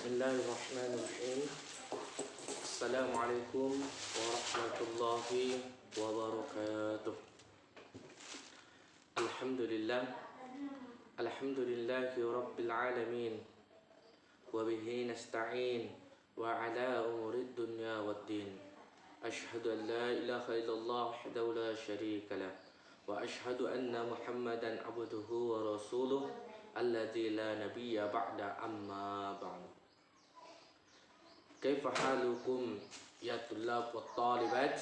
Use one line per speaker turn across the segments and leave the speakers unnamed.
Bismillahirrahmanirrahim. Assalamualaikum warahmatullahi wabarakatuh. Alhamdulillah. Alhamdulillahi rabbil alamin. Wa bihi nasta'in wa ala umurid dunya waddin. Ashhadu an la ilaha illallah wahdahu la syarika lah. Wa ashhadu anna Muhammadan abduhu wa rasuluh alladzi la nabiyya ba'da amma ba'd. Kaifa halukum ya tullab wa talibat?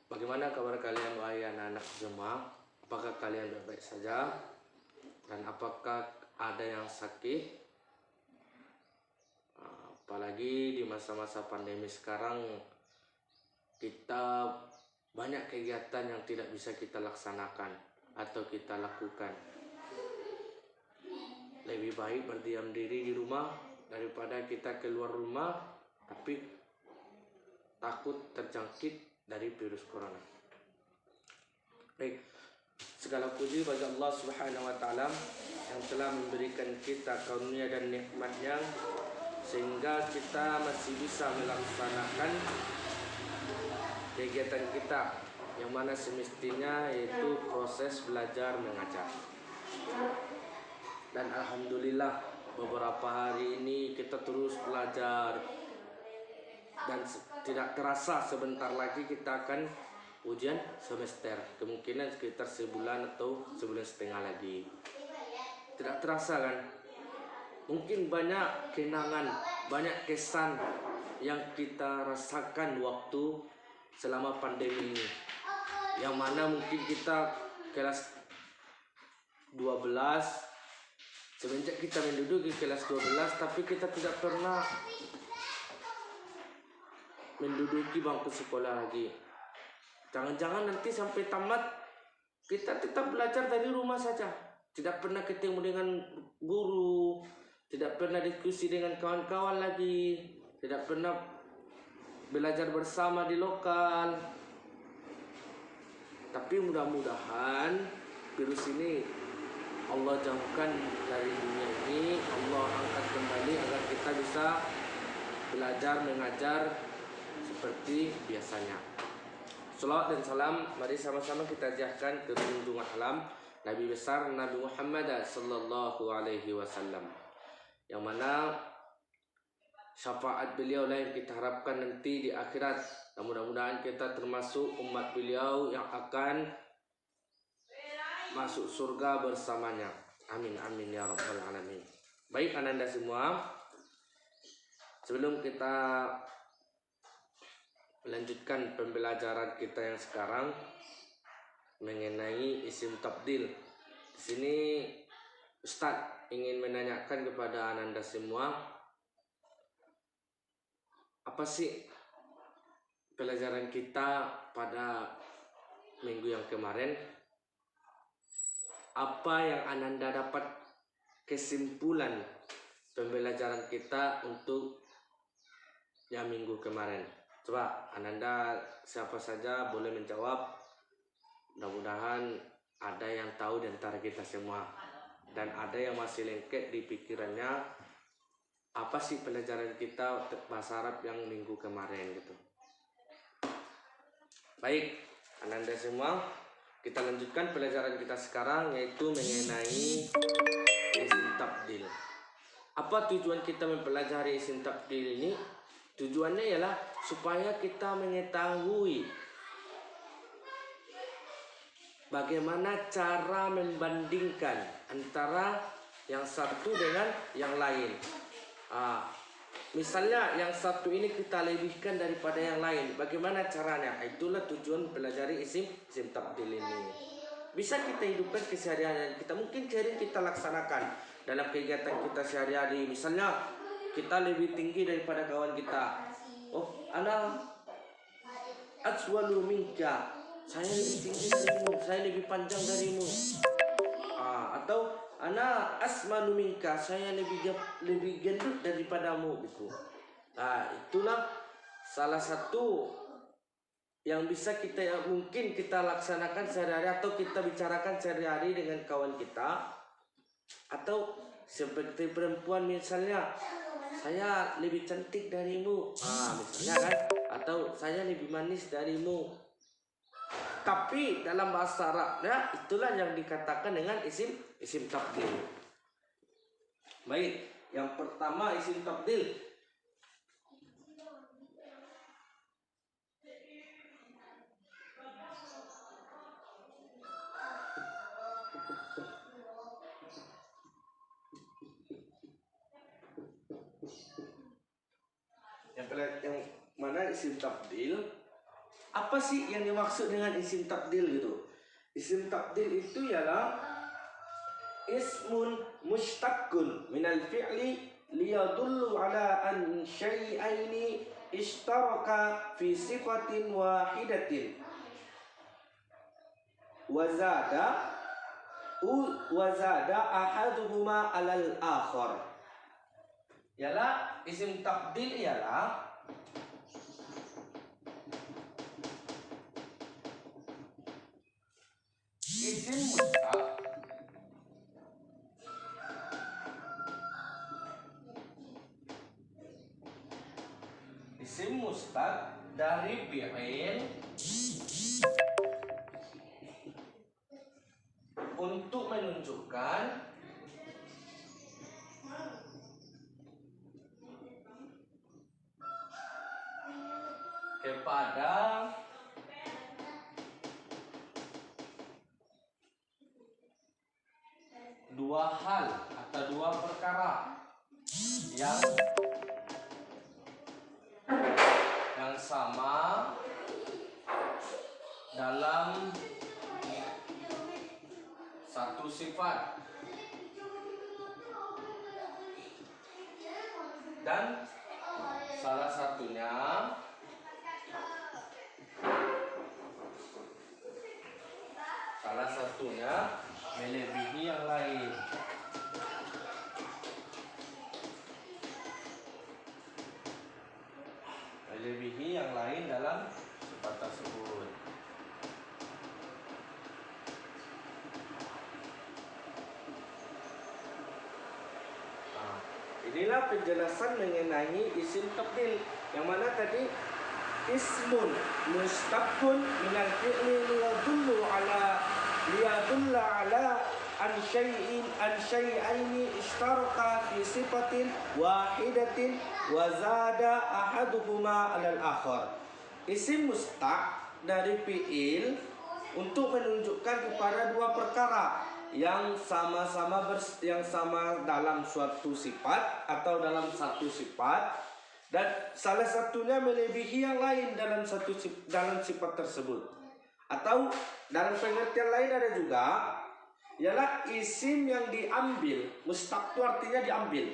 Bagaimana kabar kalian wahai anak-anak semua? Apakah kalian baik-baik saja? Dan apakah ada yang sakit? Apalagi di masa-masa pandemi sekarang, kita banyak kegiatan yang tidak bisa kita laksanakan atau kita lakukan. Lebih baik berdiam diri di rumah daripada kita keluar rumah tapi takut terjangkit dari virus corona. Baik, segala puji bagi Allah Subhanahu wa taala yang telah memberikan kita karunia dan nikmat-Nya sehingga kita masih bisa melaksanakan kegiatan kita yang mana semestinya yaitu proses belajar mengajar. Dan alhamdulillah beberapa hari ini kita terus belajar dan tidak terasa sebentar lagi kita akan ujian semester, kemungkinan sekitar sebulan atau sebulan setengah lagi. Tidak terasa kan? Mungkin banyak kenangan, banyak kesan yang kita rasakan waktu selama pandemi ini, yang mana mungkin kita kelas 12, semenjak kita menduduki kelas 12, tapi kita tidak pernah menduduki bangku sekolah lagi. Jangan-jangan nanti sampai tamat kita tetap belajar dari rumah saja. Tidak pernah ketemu dengan guru, tidak pernah diskusi dengan kawan-kawan lagi, tidak pernah belajar bersama di lokal. Tapi mudah-mudahan virus ini Allah jauhkan dari dunia ini, Allah angkat kembali agar kita bisa belajar mengajar seperti biasanya. Salawat dan salam mari sama-sama kita ajarkan ke junjungan alam Nabi besar Nabi Muhammad sallallahu alaihi wasallam, yang mana syafaat beliau lah yang kita harapkan nanti di akhirat. Dan mudah-mudahan kita termasuk umat beliau yang akan masuk surga bersamanya. Amin amin ya rabbal alamin. Baik ananda semua, sebelum kita melanjutkan pembelajaran kita yang sekarang mengenai isim tabdil, di sini Ustadz ingin menanyakan kepada ananda semua, apa sih pelajaran kita pada minggu yang kemarin? Apa yang ananda dapat kesimpulan pembelajaran kita untuk yang minggu kemarin? Coba ananda siapa saja boleh menjawab. Mudah-mudahan ada yang tahu di antara kita semua, dan ada yang masih lengket di pikirannya apa sih pelajaran kita bahasa Arab yang minggu kemarin gitu. Baik ananda semua, kita lanjutkan pelajaran kita sekarang, yaitu mengenai isim tabdil. Apa tujuan kita mempelajari isim tabdil ini? Tujuannya ialah supaya kita mengetahui bagaimana cara membandingkan antara yang satu dengan yang lain. Misalnya yang satu ini kita lebihkan daripada yang lain, bagaimana caranya? Itulah tujuan pelajari isim tabdil ini. Bisa kita hidupkan keseharian kita, mungkin sering kita laksanakan dalam kegiatan kita sehari-hari. Misalnya kita lebih tinggi daripada kawan kita. Oh, ana aswalu minka, saya lebih tinggi darimu, saya lebih panjang darimu. Atau ana asmanu minka, saya lebih gendut daripadamu gitu. Itulah salah satu yang bisa mungkin kita laksanakan sehari-hari atau kita bicarakan sehari-hari dengan kawan kita, atau Seperti perempuan misalnya, saya lebih cantik darimu, misalnya kan, atau saya lebih manis darimu. Tapi dalam bahasa Arabnya itulah yang dikatakan dengan isim tabdil. Baik, yang pertama isim tabdil. Yang mana isim tabdil? Apa sih yang dimaksud dengan isim tabdil gitu? Isim tabdil itu ialah ismun mustaqqun minal fi'li liyadullu ala an syai'aini ishtaraka fi sifatin wahidatin wazada ahaduhuma alal akhar. Ialah isim tabdil ialah isim mustaq dari fi'il untuk menunjukkan kepada dua hal atau dua perkara yang sama dalam satu sifat, dan salah satunya melebihi yang lain. Melebihi yang lain dalam sifat tersebut. Inilah penjelasan mengenai isim tabdil, yang mana tadi ismun mustaqqun minal fi'li liyadulla ala an syai'aini ishtaraka fi sifatin wahidatin wa zada ahaduhuma alal akhar. Isim mustaq dari fi'il untuk menunjukkan kepada dua perkara yang sama dalam suatu sifat atau dalam satu sifat, dan salah satunya melebihi yang lain dalam sifat tersebut. Atau dalam pengertian lain ada juga, ialah isim yang diambil. Mustaq itu artinya diambil.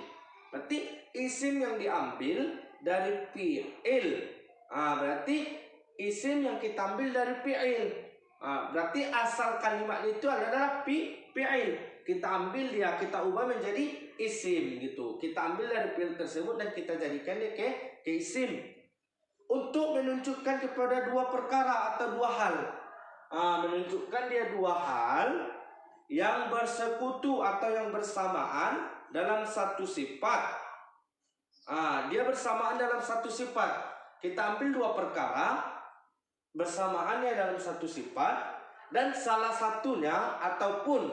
Berarti isim yang diambil dari fi'il. Berarti isim yang kita ambil dari fi'il. Berarti asal kalimat itu adalah fi'il. Kita ambil dia, kita ubah menjadi isim gitu. Kita ambil dari fi'il tersebut dan kita jadikan dia ke isim, untuk menunjukkan kepada dua perkara atau dua hal. Menunjukkan dia dua hal yang bersekutu atau yang bersamaan dalam satu sifat. Dia bersamaan dalam satu sifat. Kita ambil dua perkara bersamaannya dalam satu sifat, dan salah satunya ataupun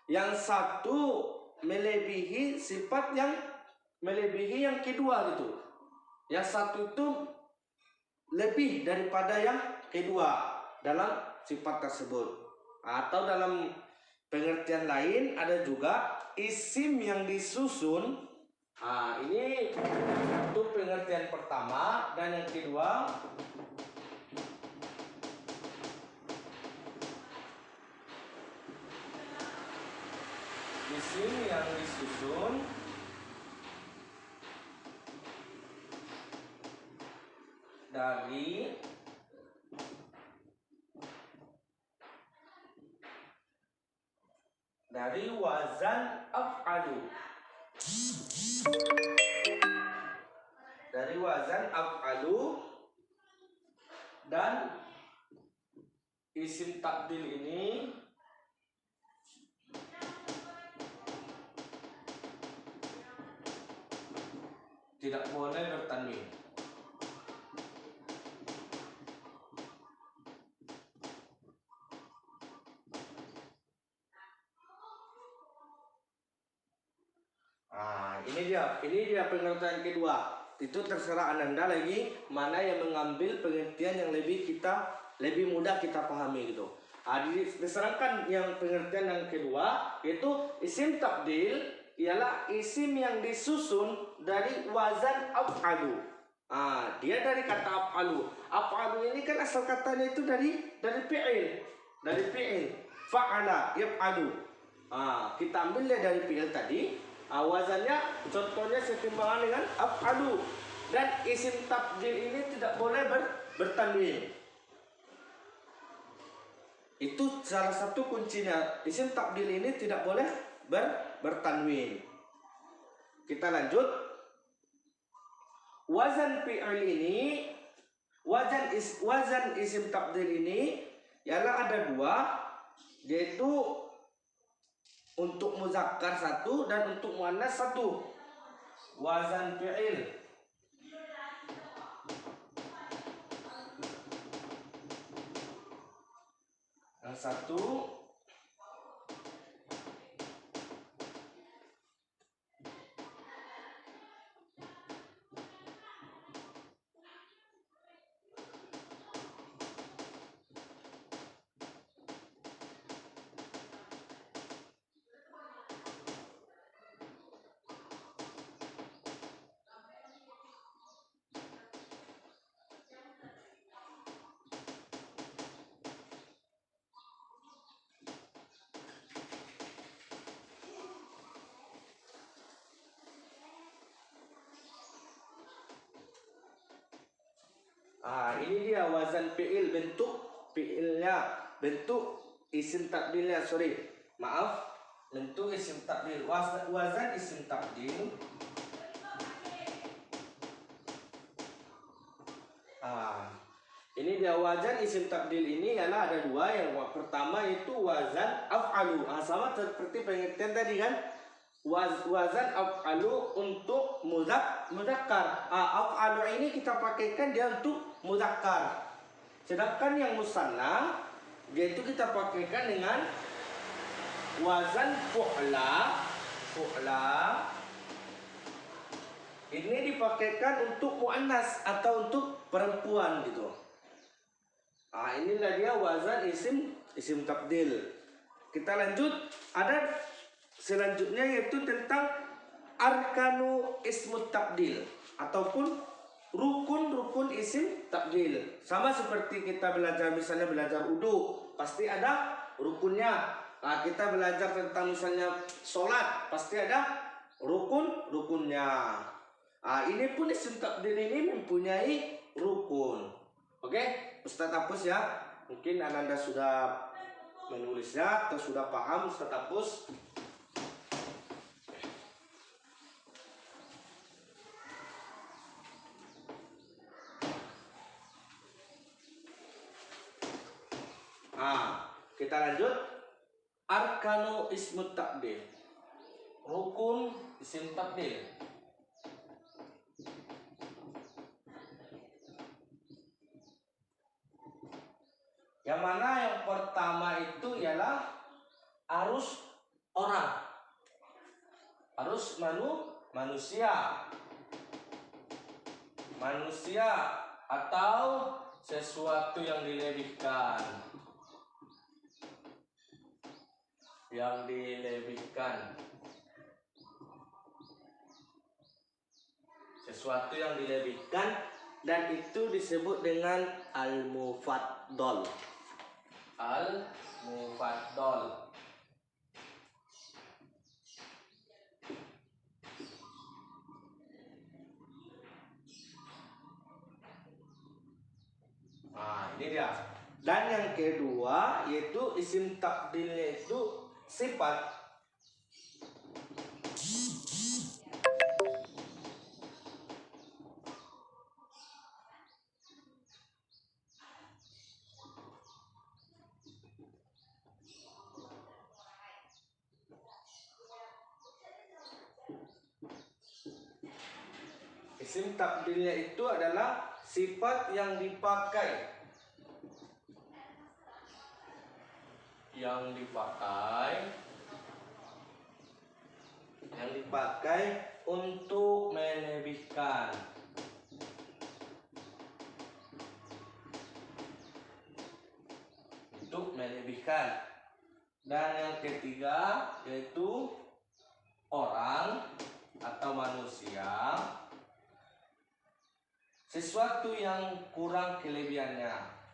yang satu melebihi sifat yang melebihi yang kedua gitu. Yang satu itu lebih daripada yang kedua dalam sifat tersebut. Atau dalam pengertian lain ada juga isim yang disusun. Ini untuk pengertian pertama, dan yang kedua isim yang disusun dari wazan af'alu. Dari wazan af'alu, dan isim tabdil ini tidak boleh bertanwin. Ini dia pengertian kedua. Itu terserah Ananda lagi mana yang mengambil pengertian yang lebih mudah kita pahami gitu. Diserahkan yang pengertian yang kedua yaitu isim tabdil ialah isim yang disusun dari wazan af'alu. Dia dari kata af'alu. Af'alu ini kan asal katanya itu dari fi'il. Dari fi'il. Fa'ala yaf'alu. Kita ambil dari fi'il tadi. Wazannya contohnya setimbangan dengan af'alu. Dan isim tabdil ini tidak boleh bertanwin. Itu salah satu kuncinya. Isim tabdil ini tidak boleh bertanwin. Kita lanjut. Wazan fi'il ini, wazan isim tabdil ini ialah ada dua, yaitu untuk muzakkar satu dan untuk muannas satu. Wazan fi'il yang satu ini dia wazan fi'il, bentuk fi'ilnya, bentuk isim tabdilnya, bentuk isim tabdil. Wazan isim tabdil ini dia wazan isim tabdil ini ialah ada dua. Yang pertama itu wazan af'alu. Sama seperti pengertian tadi kan, wazan af'alu untuk muzakkar. Af'alu ini kita pakaikan dia untuk muzakkar. Sedangkan yang musanna yaitu kita pakaikan dengan wazan fu'la. Ini dipakaikan untuk muannas atau untuk perempuan gitu. Inilah dia wazan isim tabdil. Kita lanjut. Ada selanjutnya yaitu tentang arkanu ismut tabdil ataupun rukun isim tabdil. Sama seperti kita belajar misalnya belajar wudu, pasti ada rukunnya. Kita belajar tentang misalnya sholat, pasti ada rukunnya. Ini pun isim tabdil ini mempunyai rukun. Oke, Ustadz hapus ya. Mungkin Ananda sudah menulisnya atau sudah paham. Ustadz hapus. Kita lanjut. Arkanu ismut tabdil, rukun isim tabdil. Yang mana yang pertama itu ialah harus orang, harus manusia atau sesuatu yang dilebihkan. Sesuatu yang dilebihkan, dan itu disebut dengan al-mufaddal. Ini dia. Dan yang kedua yaitu isim tabdilnya itu sifat. Isim tabdilnya itu adalah sifat yang dipakai. Yang dipakai untuk melebihkan. Untuk melebihkan. Dan yang ketiga yaitu orang atau manusia, sesuatu yang kurang kelebihannya.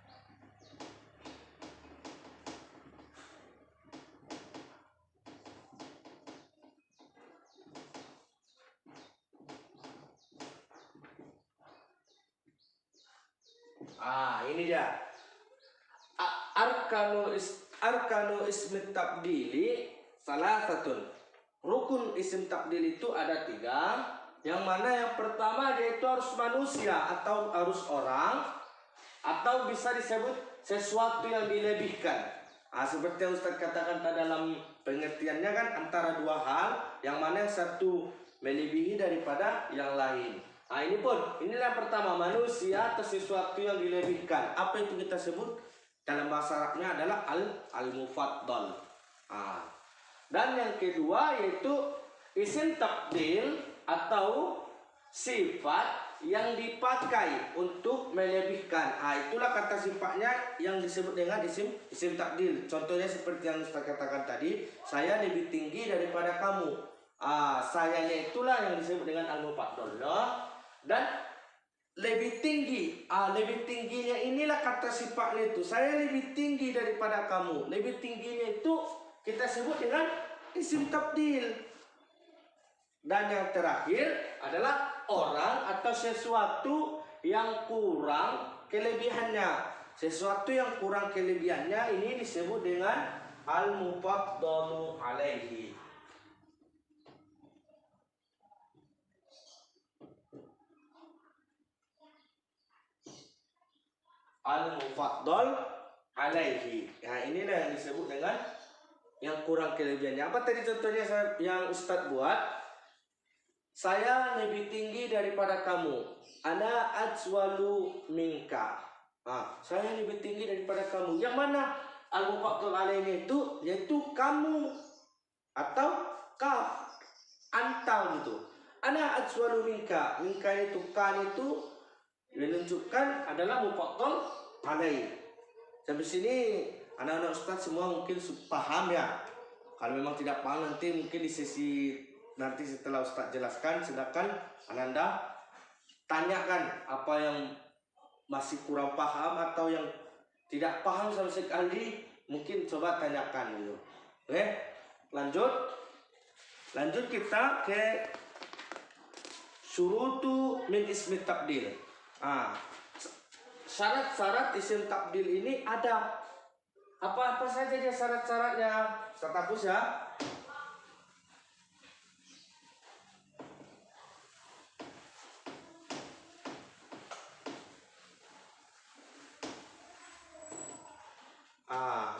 Ini dia. Arkanu ismi tabdili salah satu. Rukun isim tabdil itu ada 3. Yang mana yang pertama dia itu harus manusia atau harus orang, atau bisa disebut sesuatu yang dilebihkan. Seperti yang Ustaz katakan tadi dalam pengertiannya kan antara 2 hal, yang mana yang satu melebihi daripada yang lain. Inilah yang pertama, manusia atau sesuatu yang dilebihkan. Apa itu kita sebut dalam bahasa Arabnya adalah al-mufaddal. Dan yang kedua yaitu isim tabdil atau sifat yang dipakai untuk melebihkan. Itulah kata sifatnya yang disebut dengan isim tabdil. Contohnya seperti yang Ustaz katakan tadi, saya lebih tinggi daripada kamu. Sayanya itulah yang disebut dengan al-mufaddal. Dan lebih tinggi, lebih tingginya inilah kata sifatnya itu. Saya lebih tinggi daripada kamu. Lebih tingginya itu kita sebut dengan isim tabdil. Dan yang terakhir adalah orang atau sesuatu yang kurang kelebihannya. Sesuatu yang kurang kelebihannya ini disebut dengan al-mufaddalu alaihi. Al-mufaddal alaihi. Inilah yang disebut dengan yang kurang kelebihannya. Apa tadi contohnya yang Ustadz buat? Saya lebih tinggi daripada kamu. Ana ajwalu minka. Saya lebih tinggi daripada kamu. Yang mana al-mufaddal alaihi itu yaitu kamu atau kaf, antal gitu. Ana ajwalu minka. Minka itu kan itu menunjukkan adalah mufaddal alaihi. Sampai sini anak-anak Ustadz semua mungkin paham ya. Kalau memang tidak paham nanti mungkin di sesi nanti setelah Ustadz jelaskan, sedangkan Anda tanyakan apa yang masih kurang paham atau yang tidak paham sama sekali, mungkin coba tanyakan dulu. Oke, lanjut kita ke syurutu min ismi tabdil. Syarat-syarat isim tabdil ini ada apa saja dia syarat-syaratnya? Ustaz hapus ya.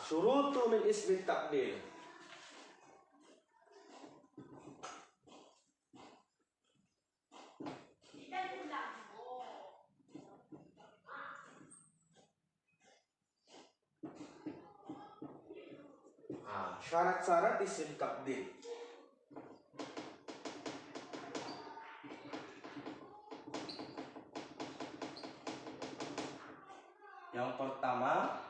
Syurutu min ismi tabdil. Syarat-syarat isim tabdil. Yang pertama,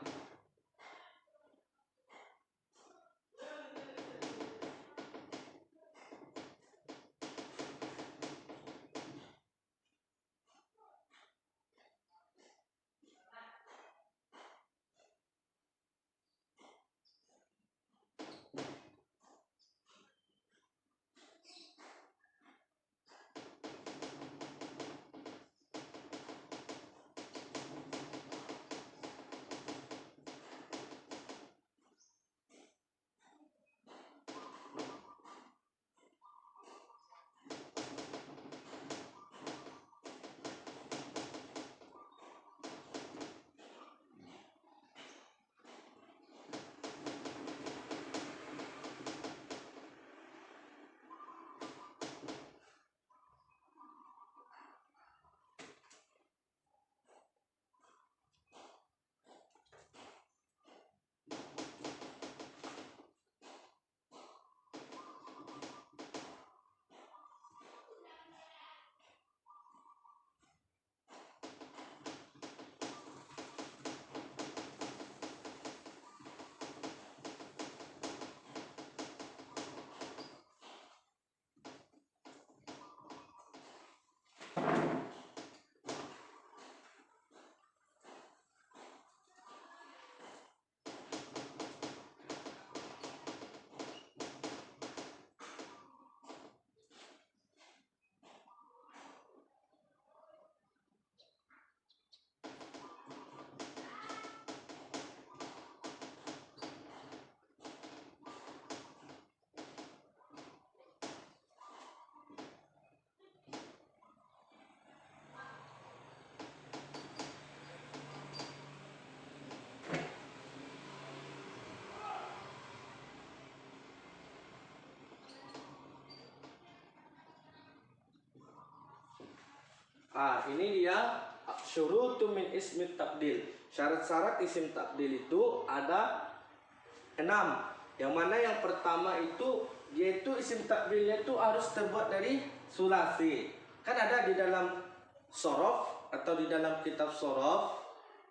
Ini dia syurutu min ismi tabdil. Syarat-syarat isim tabdil itu ada 6. Yang mana yang pertama itu yaitu isim tabdilnya itu harus terbuat dari sulasi. Kan ada di dalam sorof atau di dalam kitab sorof,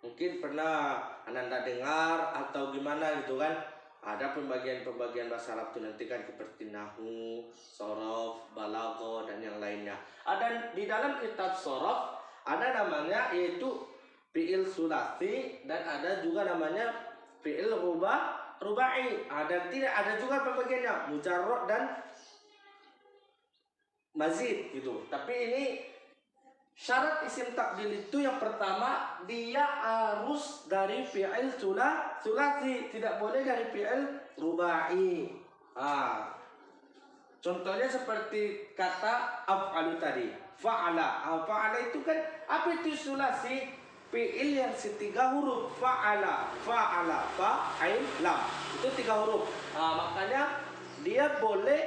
mungkin pernah Ananda dengar atau gimana gitu kan. Ada pembagian-pembagian bahasa Arab itu nanti kan seperti nahu, sorof, balago dan yang lainnya. Ada di dalam kitab sorof ada namanya yaitu fi'il sulasi dan ada juga namanya fi'il rubai. Ada tidak ada juga pembagiannya mujarrad dan mazid gitu. Tapi ini syarat isim tabdil itu yang pertama dia harus dari fi'il sulasi, tidak boleh dari fi'il rubai. Contohnya seperti kata af'alu tadi. Fa'ala. Fa'ala itu kan apa itu sulasi? Fi'il yang 3 huruf. Fa'ala, fa'ala, fa'il, lam. Itu 3 huruf. Makanya dia boleh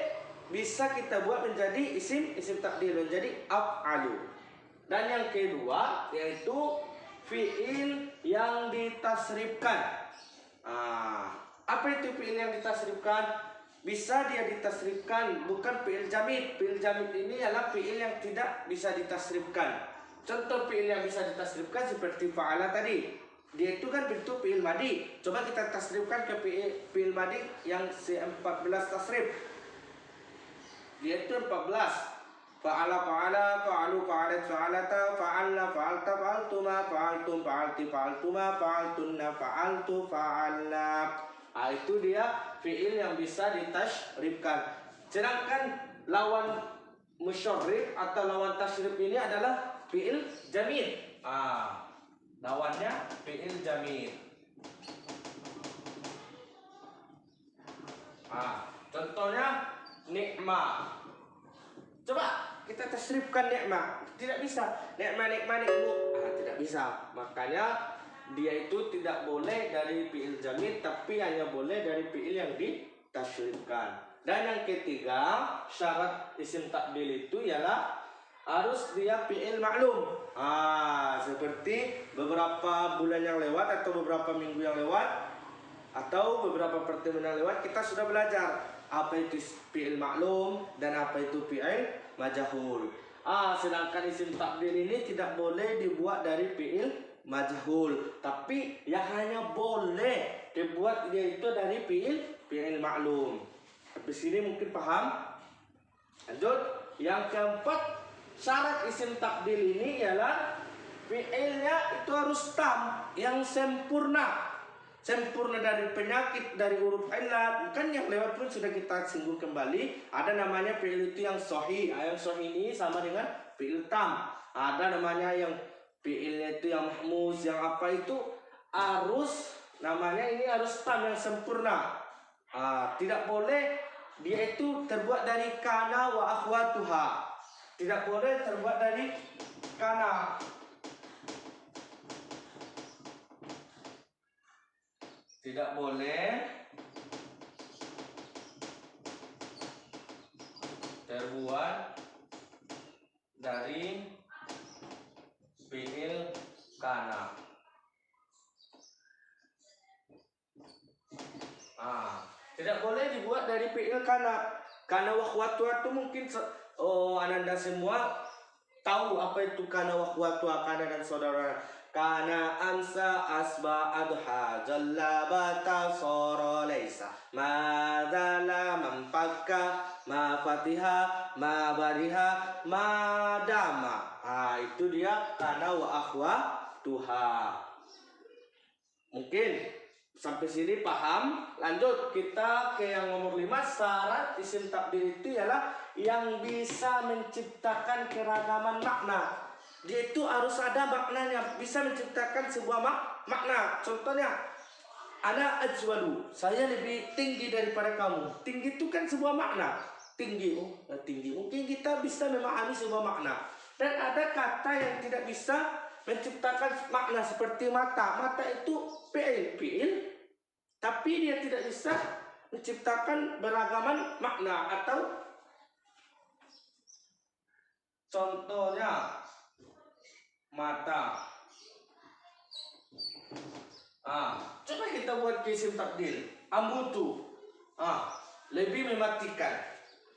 bisa kita buat menjadi isim tabdil, menjadi af'alu. Dan yang kedua yaitu fi'il yang ditasrifkan. Apa itu fi'il yang ditasrifkan? Bisa dia ditasrifkan, bukan fi'il jamid. Fi'il jamid ini adalah fi'il yang tidak bisa ditasrifkan. Contoh fi'il yang bisa ditasrifkan seperti fa'ala tadi. Dia itu kan bentuk fi'il madi. Coba kita tasrifkan ke fi'il madi yang 14 tasrif. Dia itu 14. Fa'ala fa'ala, fa'alu fa'alat fa'alata, fa'alna fa'alta fa'altuma, fa'altum fa'alti fa'altuma, fa'altunna fa'altu fa'alna. Itu dia fi'il yang bisa ditasrifkan. Sedangkan lawan musyarrif atau lawan tasrif ini adalah fi'il jamid. Lawannya fi'il jamid. Contohnya nikma. Coba kita tasrifkan nikma, tidak bisa. Nikma nikmu, tidak bisa. Makanya dia itu tidak boleh dari fi'il jamid, tapi hanya boleh dari fi'il yang ditasrifkan. Dan yang ketiga, syarat isim tabdil itu ialah harus dia fi'il maklum. Seperti beberapa bulan yang lewat atau beberapa minggu yang lewat atau beberapa pertemuan yang lewat kita sudah belajar apa itu fi'il maklum dan apa itu fi'il majhul. Sedangkan isim tabdil ini tidak boleh dibuat dari fi'il majhul, tapi yang hanya boleh dibuat yaitu dari fi'il maklum. Tapi sini mungkin paham. Lanjut, yang keempat, syarat isim tabdil ini ialah fi'ilnya itu harus tam, yang sempurna. Sempurna dari penyakit, dari huruf illat. Kan yang lewat pun sudah kita singgung kembali. Ada namanya fi'il itu yang sahih. Yang sahih ini sama dengan fi'il tam. Ada namanya yang fi'ilnya itu yang mahmuz, yang apa itu harus namanya ini harus tam, yang sempurna. Tidak boleh dia itu terbuat dari kana wa akhwatuha. Tidak boleh terbuat dari kana. Tidak boleh terbuat dari fi'il kana. Tidak boleh dibuat dari fi'il kana. Kana wa akhwatuha itu mungkin Ananda semua tahu apa itu kana wa akhwatuha, kana dan saudara. Kana amsa asba adha jalla bata soro leisa madala mampaka ma fatiha ma bariha ma dama. Itu dia kana wa akhwatuha. Mungkin sampai sini paham. Lanjut kita ke yang nomor 5. Syarat isim tabdil itu ialah yang bisa menciptakan keragaman makna. Dia itu harus ada maknanya, bisa menciptakan sebuah makna. Contohnya, ana ajwalu, saya lebih tinggi daripada kamu. Tinggi itu kan sebuah makna. Tinggi, tinggi. Mungkin kita bisa memahami sebuah makna. Dan ada kata yang tidak bisa menciptakan makna seperti mata. Mata itu fi'il, tapi dia tidak bisa menciptakan beragaman makna. Atau contohnya mata. Coba kita buat isim tabdil. Ambutu. Lebih mematikan.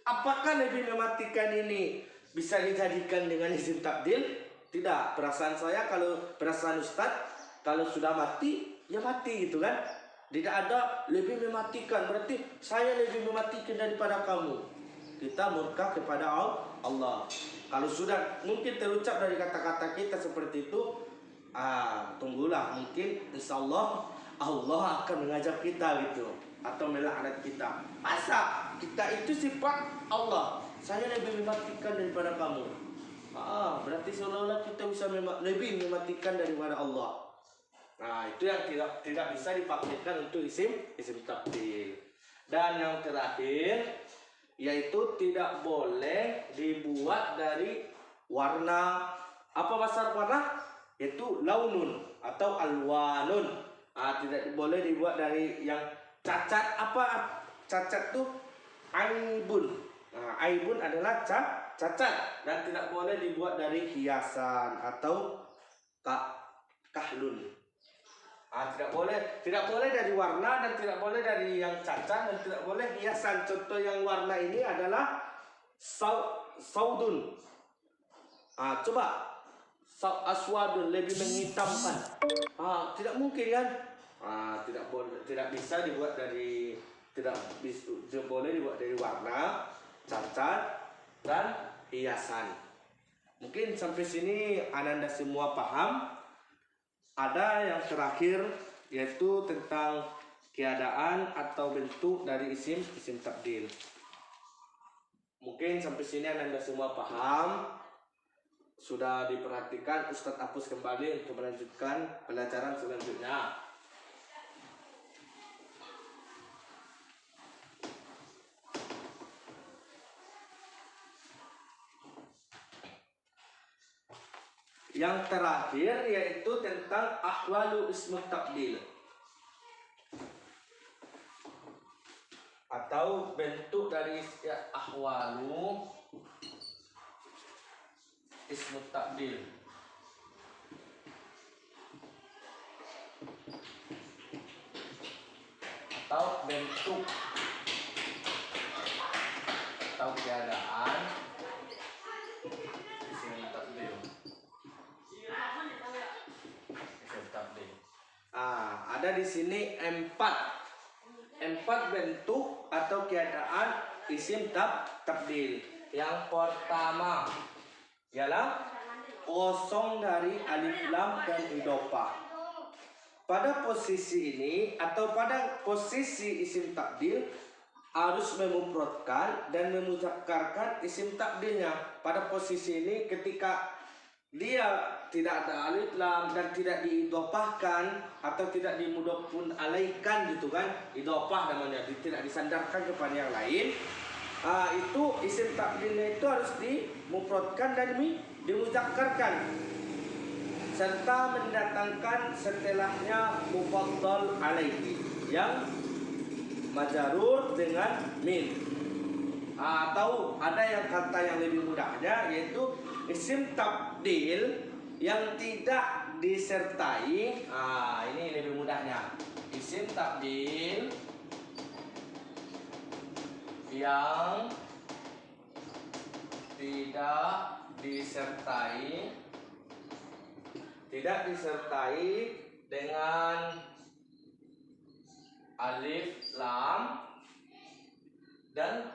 Apakah lebih mematikan ini bisa dijadikan dengan isim tabdil? Tidak. Perasaan saya, kalau perasaan Ustadz, kalau sudah mati, ya mati gitu kan. Tidak ada lebih mematikan. Berarti saya lebih mematikan daripada kamu. Kita murka kepada Allah. Kalau sudah mungkin terucap dari kata-kata kita seperti itu, tunggulah, mungkin insya Allah akan mengajak kita gitu, atau melaknat kita. Masa kita itu sifat Allah, saya lebih mematikan daripada kamu. Berarti seolah-olah kita bisa lebih mematikan daripada Allah. Nah, itu yang tidak bisa dipakaikan untuk isim tabdil. Dan yang terakhir, yaitu tidak boleh dibuat dari warna. Apa bahasa warna? Yaitu launun atau alwanun. Tidak boleh dibuat dari yang cacat. Apa cacat tuh? Aibun. Aibun adalah cacat, dan tidak boleh dibuat dari hiasan atau kahlun. Tidak boleh dari warna, dan tidak boleh dari yang cacat, dan tidak boleh hiasan. Contoh yang warna ini adalah saudun. Coba aswadun, lebih menghitamkan. Tidak mungkin kan? Tidak bisa dibuat dari, tidak boleh dibuat dari warna, cacat, dan hiasan. Mungkin sampai sini Ananda semua paham. Ada yang terakhir, yaitu tentang keadaan atau bentuk dari isim tabdil. Mungkin sampai sini Anda semua paham. Sudah diperhatikan, Ustadz hapus kembali untuk melanjutkan pelajaran selanjutnya. Yang terakhir yaitu tentang ahwalu ismu tabdil, atau bentuk dari ahwalu ismu tabdil. Atau bentuk atau keadaan isim tabdil. Ada di sini empat bentuk atau keadaan isim tabdil. Yang pertama ialah kosong dari alif lam dan idhofah. Pada posisi ini atau pada posisi isim tabdil harus memufradkan dan memudzakarkan isim tabdilnya. Pada posisi ini ketika dia tidak ada alif lam dan tidak diidhofahkan atau tidak dimudhofun alaikan gitu kan, idhofah namanya, tidak disandarkan kepada yang lain, itu isim tabdilnya itu harus dimufradkan dan dimudzakarkan, serta mendatangkan setelahnya mufaddal alaihi yang majrur dengan min. Atau ada yang kata yang lebih mudahnya, yaitu isim tabdil yang tidak disertai. Ini lebih mudahnya. Isim tabdil yang tidak disertai dengan alif lam dan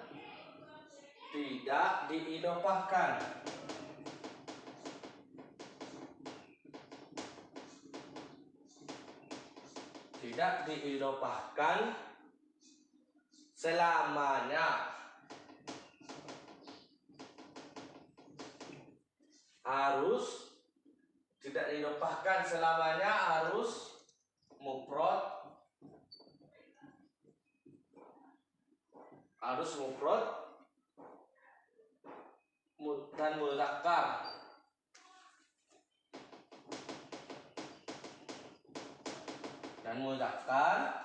tidak diidhofahkan. Tidak diidhofahkan selamanya. Harus tidak diidhofahkan selamanya, harus mufrad, dan mudzakkar.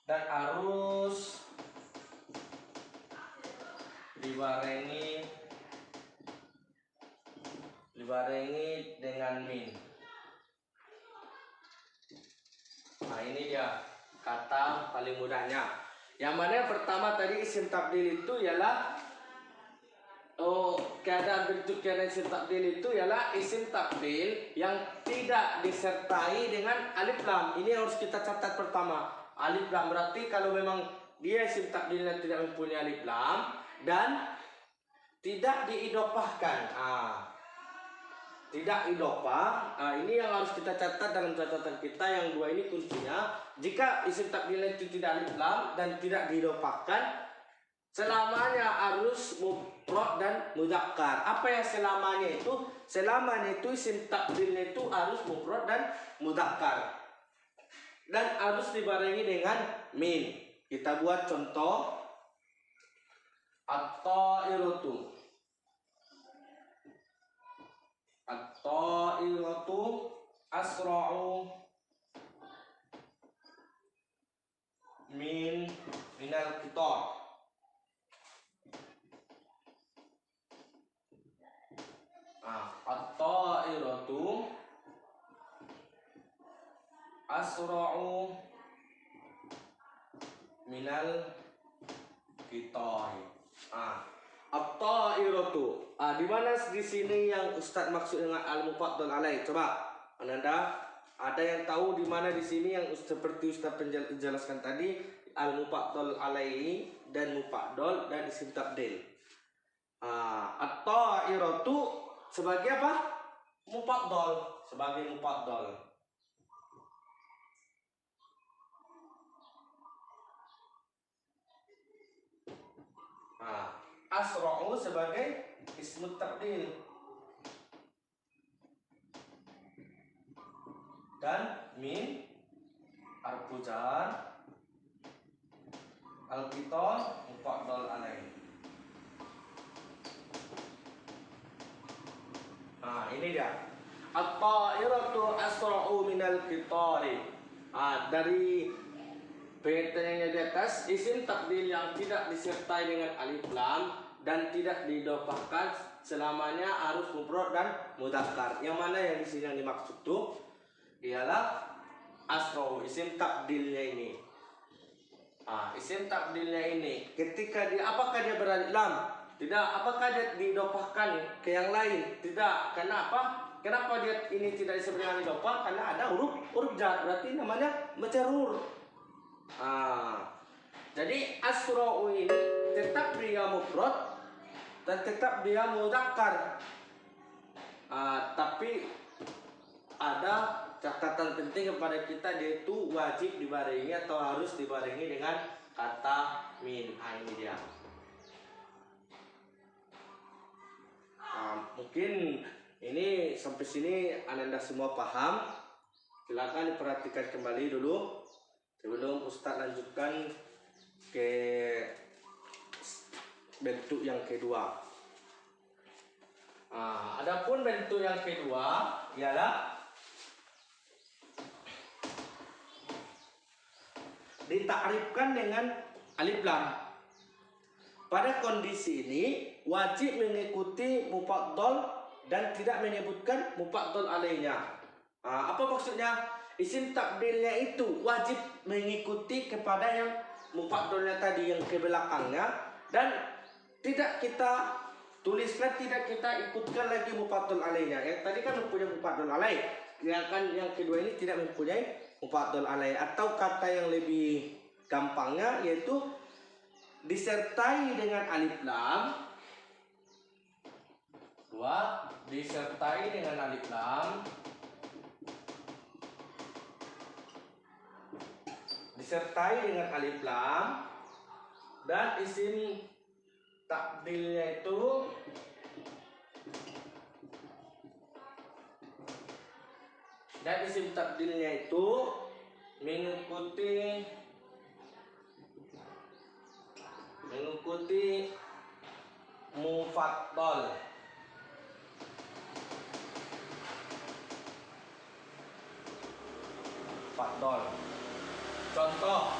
Dan harus dibarengi dibarengi dengan min. Nah, ini dia kata paling mudahnya. Yang mana yang pertama tadi isim tabdil itu ialah keadaan bentuk keadaan isim tabdil itu ialah isim tabdil yang tidak disertai dengan alif lam. Ini harus kita catat pertama. Alif lam berarti kalau memang dia isim tabdilnya tidak mempunyai alif lam dan tidak diidofahkan. Tidak idofah. Ini yang harus kita catat dalam catatan kita yang dua ini kuncinya. Jika isim tabdilnya itu tidak alif lam dan tidak diidofahkan, selamanya harus mufrad dan mudzakkar. Apa yang selamanya itu? Selamanya itu isim tabdilnya itu harus mufrad dan mudzakkar. Dan harus dibarengi dengan min. Kita buat contoh. At-ta'iratu. At-ta'iratu asra'u minal qitar. At-ta'iratu asra'u minal qitar. At-ta'iratu. Di mana di sini yang Ustadz maksud dengan al-mufaddal alaih? Coba Ananda, ada yang tahu di mana di sini yang seperti Ustadz menjelaskan tadi, al-mufaddal alaih dan mufaddal dan isim tabdil. At-ta'iratu sebagai apa? Mufaddal, sebagai mufaddal. Asra'u sebagai ismut tabdil dan min harfu jar al-qitar mufaddal alaih. Ini dia. At-ta'iratu asra'u minal qitari. Dari pengertiannya di atas, isim tabdil yang tidak disertai dengan alif lam dan tidak didofahkan selamanya harus mufrad dan mudzakkar. Yang mana yang di sini yang dimaksud tuh ialah asra'u, isim tabdilnya ini. Isim tabdilnya ini ketika apakah dia beralif lam? Tidak. Apakah dia didofahkan ke yang lain? Tidak. Karena apa? Kenapa dia ini tidak disebut dengan idofah? Karena ada huruf jar, berarti namanya majrur. Jadi asra'u ini tetap dia mufrad dan tetap dia mudzakkar. Tapi ada catatan penting kepada kita, yaitu wajib dibarengi atau harus dibarengi dengan kata min. Ini dia. Mungkin ini sampai sini Ananda semua paham. Silakan diperhatikan kembali dulu sebelum Ustadz lanjutkan ke bentuk yang kedua. Adapun bentuk yang kedua ialah ditakrifkan dengan alif lam. Pada kondisi ini wajib mengikuti mufaddal dan tidak menyebutkan mufaddal alaihnya. Apa maksudnya? Isim tabdilnya itu wajib mengikuti kepada yang mufaddalnya tadi yang ke belakangnya, dan tidak kita tuliskan, tidak kita ikutkan lagi mufaddal alaihnya. Yang tadi kan mempunyai mufaddal alaih, sedangkan yang kedua ini tidak mempunyai mufaddal alaih. Atau kata yang lebih gampangnya yaitu disertai dengan alif lam. Disertai dengan alif lam. Disertai dengan alif lam dan isim tabdilnya itu mengikuti mufaddal. Contoh,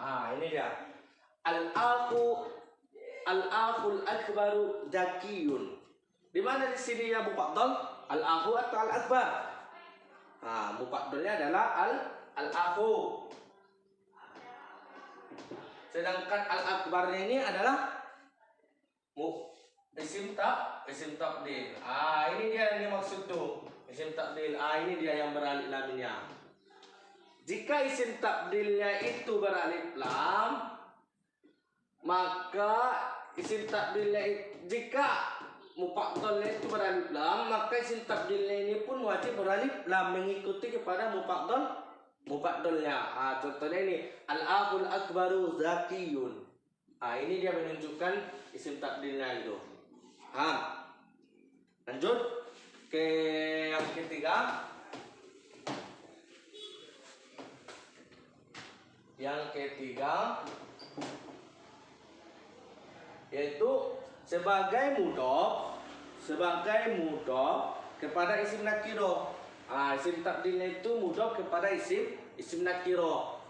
Ini dia. Al-akhul akbaru zakiyun. Di mana di sini ya mufaddal? Al-akhu atau al-akbar? Mufaddalnya adalah al-akhu. Sedangkan al-akbarnya ini adalah isim tabdil. Ini dia yang dimaksud tuh. Isim tabdil. Ini dia yang beralif lamnya. Jika isim tabdilnya itu beralif lam, maka isim tabdilnya jika mufaddalnya itu beralif lam, maka isim tabdilnya ini pun wajib beralif lam mengikuti kepada mufaddalnya. Contohnya ini al-akhul akbaru zakiyun. Ini dia menunjukkan isim tabdilnya itu. Lanjut ke yang ketiga. Yang ketiga yaitu sebagai mudhof kepada isim nakiro. Isim tabdilnya itu mudhof kepada isim nakiro.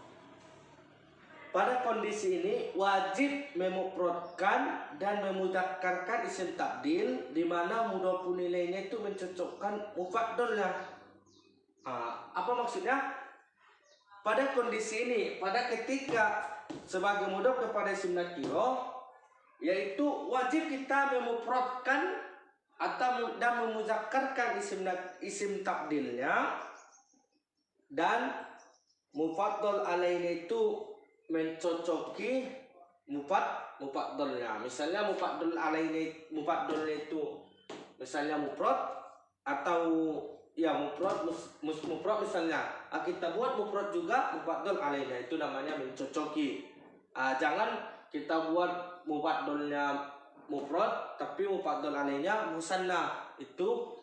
Pada kondisi ini wajib memufradkan dan memudzakarkan isim tabdil di mana mudhofun ilaihnya itu mencocokkan mufaddalnya. Apa maksudnya? Pada kondisi ini, pada ketika sebagai mudhof kepada isim nakiro, yaitu wajib kita memufradkan dan memudzakarkan isim tabdilnya, dan mufaddal alaihi itu mencocoki mufaddalnya. Misalnya mufaddalnya itu misalnya mufrad atau mufrad misalnya. Kita buat mufrad juga mufaddal alaihi, itu namanya mencocoki. Jangan kita buat mufaddalnya mufrad tapi mufaddal alaihinya musanna, itu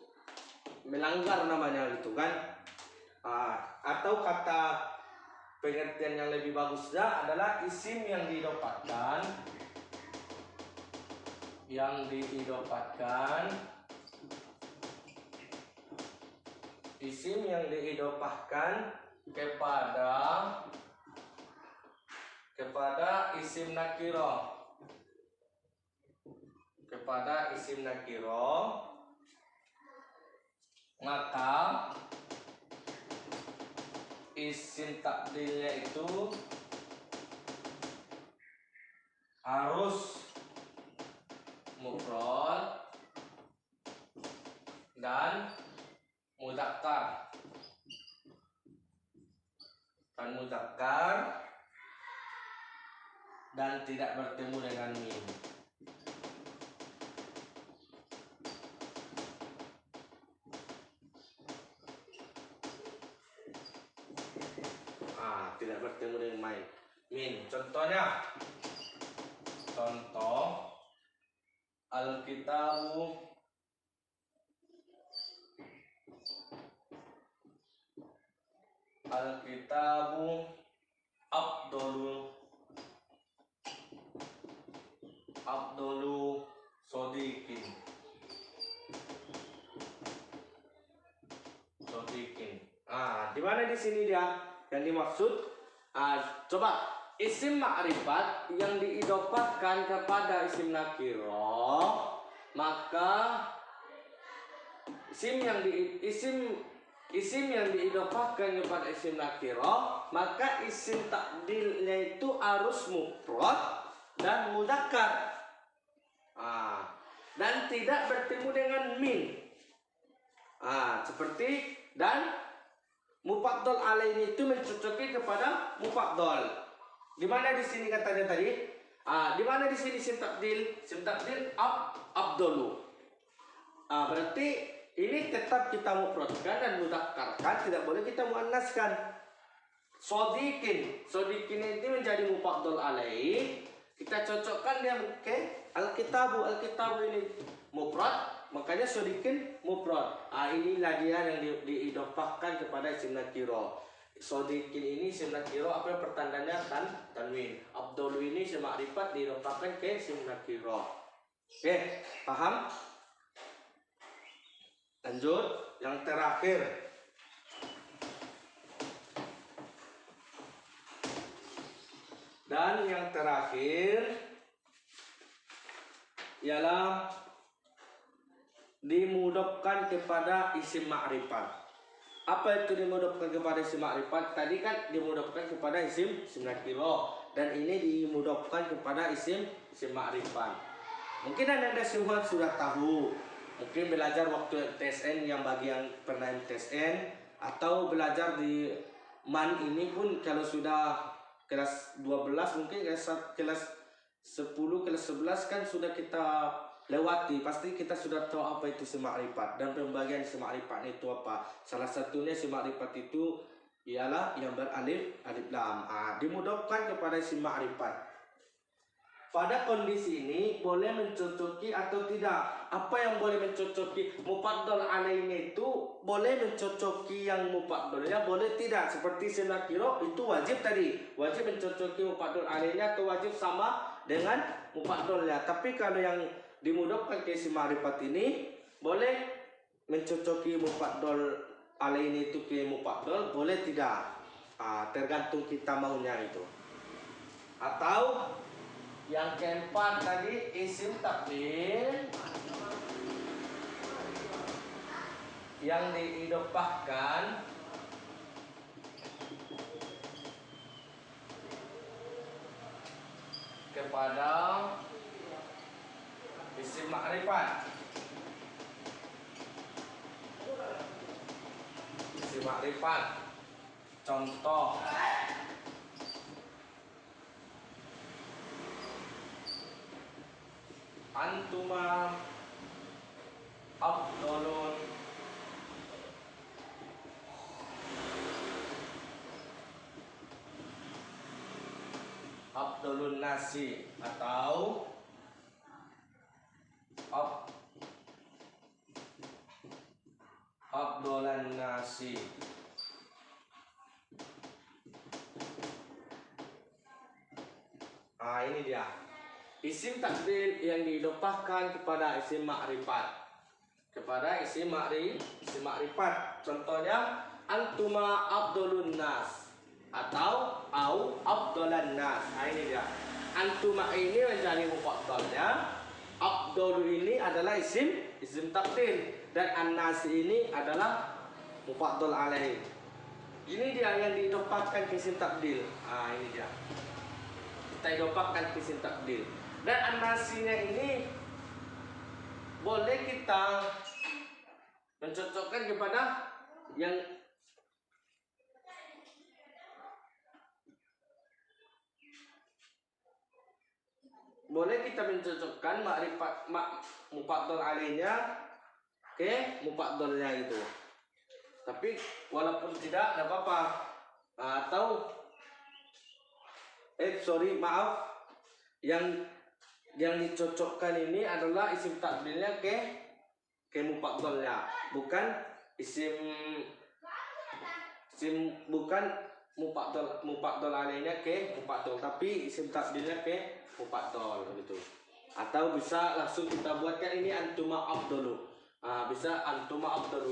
melanggar namanya gitu kan. Atau kata pengertian yang lebih bagusnya adalah isim yang diidopatkan isim yang diidopahkan kepada isim nakiro, maka isim tabdilnya itu harus mufrad dan mudzakkar dan tidak bertemu dengan mim. Tidak bertemu dengan min. Contohnya, Alkitabu Abdulu Sodikin. Di mana di sini dia yang dimaksud? Coba isim ma'rifat yang diidopahkan kepada isim nakiro, maka isim yang diidopahkan kepada isim nakiro, maka isim takdilnya itu harus mufrad dan mudzakkar, dan tidak bertemu dengan min. Seperti dan mufaddal alaihi itu mencocoki kepada mufaddal. Di mana di sini katanya tadi? Di mana di sini isim tabdil abdulu. Berarti ini tetap kita mufradkan dan mudzakkarkan, tidak boleh kita muannaskan. Sodikin ini menjadi mufaddal alaihi, kita cocokkan dia ke alkitabu ini mufrad, makanya sodikin mufrad. Inilah dia yang diidofahkan kepada isim nakiro. Sodikin ini isim nakiro, apa yang pertandanya tanwin. Abdul ini isim ma'rifat diidofahkan ke isim nakiro. Oke, paham? Lanjut yang terakhir. Dan yang terakhir ialah dimudofkan kepada isim ma'rifat. Apa itu dimudofkan kepada isim ma'rifat? Tadi kan dimudofkan kepada isim nakiro, dan ini dimudofkan kepada isim ma'rifat. Mungkin Anda semua sudah tahu, mungkin belajar waktu TSN yang bagi yang pernah TSN, atau belajar di MAN ini pun kalau sudah kelas 12, mungkin kelas 10, kelas 11 kan sudah kita lewati. Pasti kita sudah tahu apa itu isim ma'rifat dan pembagian isim ma'rifat itu apa. Salah satunya isim ma'rifat itu ialah yang beralif lam. Dimudofkan kepada isim ma'rifat. Pada kondisi ini boleh mencocoki atau tidak. Apa yang boleh mencocoki? Mufaddal alaihi itu boleh mencocoki yang mufaddalnya, boleh tidak. Seperti isim nakiro itu wajib tadi, wajib mencocoki mufaddal alaihi atau wajib sama dengan mufaddalnya. Tapi kalau yang dimudofkan ke isim ma'rifat ini boleh mencocoki mufaddal alaihi itu ke mufaddal, boleh tidak. Tergantung kita maunya itu. Atau yang keempat tadi isim takdir yang diidofahkan kepada isim ma'rifat. Isim ma'rifat. Contoh antuma afdolun nasi, atau afdolan nasi. Ini dia isim takdir yang diidofahkan kepada isim ma'rifat. Contohnya antuma afdolun nas atau au afdolan nas. Ini dia. Antuma ini menjadi mufaddalnya, afdol ini adalah isim takdir, dan an-nas ini adalah mufaddal alaihi. Ini dia yang diidofahkan ke isim takdir. Ini dia. Kita idofahkan ke isim takdir. Dan an-nasinya ini boleh kita mencocokkan kepada yang ma'rifat mufaddal alainya ke mufaddalnya itu. Tapi walaupun tidak apa-apa. Yang dicocokkan ini adalah isim takdirnya ke mufaddalnya, bukan bukan mufaddal alainya ke mufaddal, tapi isim takdirnya ke mufaddal gitu. Atau bisa langsung kita buatkan ini antuma afdalu. Bisa antuma afdalu,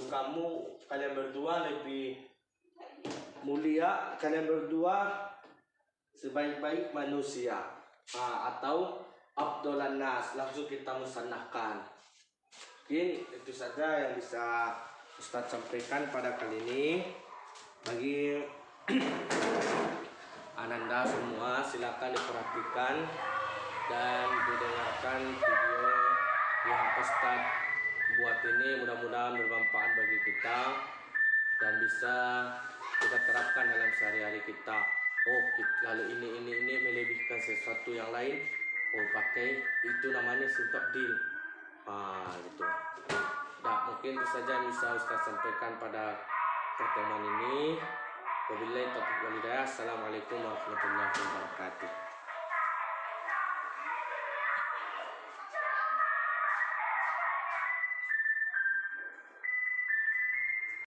kalian berdua lebih mulia, kalian berdua sebaik-baik manusia. Atau afdolan nas, langsung kita musannahkan. Mungkin itu saja yang bisa Ustadz sampaikan pada kali ini. Bagi Ananda semua, silakan diperhatikan dan didengarkan video yang Ustadz buat ini. Mudah-mudahan bermanfaat bagi kita dan bisa kita terapkan dalam sehari-hari kita. Kalau ini melebihkan sesuatu yang lain, pakai itu namanya isim takdir. Gitu. Mungkin itu saja yang bisa Ustaz sampaikan pada pertemuan ini. Wabillahi taufiq wal hidayah. Assalamualaikum warahmatullahi wabarakatuh.